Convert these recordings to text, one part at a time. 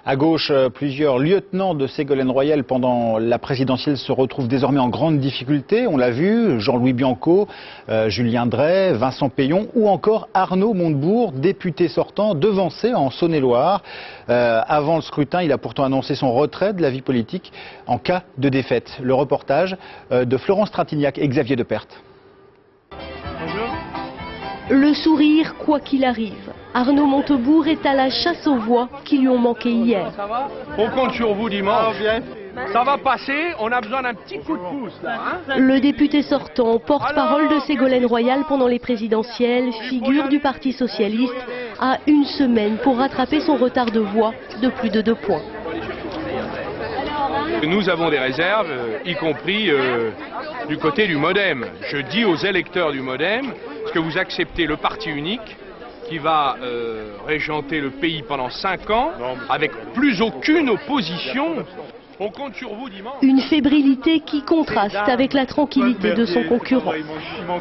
À gauche, plusieurs lieutenants de Ségolène Royal pendant la présidentielle se retrouvent désormais en grande difficulté. On l'a vu, Jean-Louis Bianco, Julien Dray, Vincent Peillon ou encore Arnaud Montebourg, député sortant, devancé en Saône-et-Loire. Avant le scrutin, il a pourtant annoncé son retrait de la vie politique en cas de défaite. Le reportage de Florence Trintignac et Xavier Depert. Le sourire, quoi qu'il arrive. Arnaud Montebourg est à la chasse aux voix qui lui ont manqué hier. On compte sur vous dimanche. Ça va passer, on a besoin d'un petit coup de pouce là. Le député sortant, porte-parole de Ségolène Royal pendant les présidentielles, figure du Parti socialiste, a une semaine pour rattraper son retard de voix de plus de 2 points. Nous avons des réserves, y compris du côté du MoDem. Je dis aux électeurs du MoDem, est-ce que vous acceptez le parti unique qui va régenter le pays pendant 5 ans avec plus aucune opposition? On compte sur vous dimanche. Une fébrilité qui contraste avec la tranquillité de son concurrent.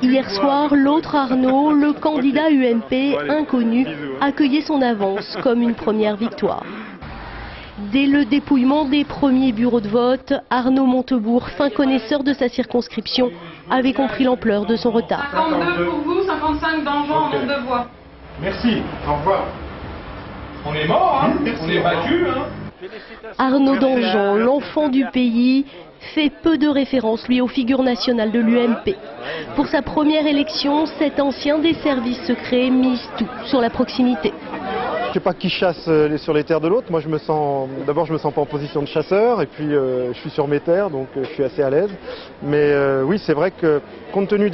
Hier soir, l'autre Arnaud, le candidat UMP inconnu, accueillait son avance comme une première victoire. Dès le dépouillement des premiers bureaux de vote, Arnaud Montebourg, fin connaisseur de sa circonscription, avait compris l'ampleur de son retard. 52 pour vous, 55 d'Anjou en nombre de voix. Merci, au revoir. On est mort, hein, on est battu. Hein. Arnaud d'Anjou, l'enfant du pays, fait peu de référence, lui, aux figures nationales de l'UMP. Pour sa première élection, cet ancien des services secrets mise tout sur la proximité. Je ne sais pas qui chasse sur les terres de l'autre. Moi, d'abord, je me sens pas en position de chasseur, et puis je suis sur mes terres, donc je suis assez à l'aise. Mais oui, c'est vrai que compte tenu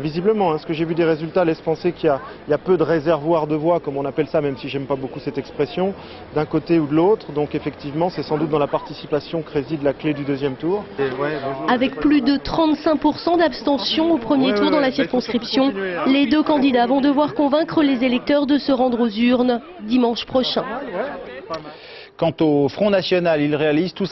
visiblement, ce que j'ai vu des résultats laisse penser qu'il y a peu de réservoirs de voix, comme on appelle ça, même si j'aime pas beaucoup cette expression, d'un côté ou de l'autre. Donc effectivement, c'est sans doute dans la participation que réside la clé du deuxième tour. Avec plus de 35% d'abstention au premier tour dans la circonscription, les deux candidats vont devoir convaincre les électeurs de se rendre aux urnes dimanche prochain. Quant au Front National, il réalise tout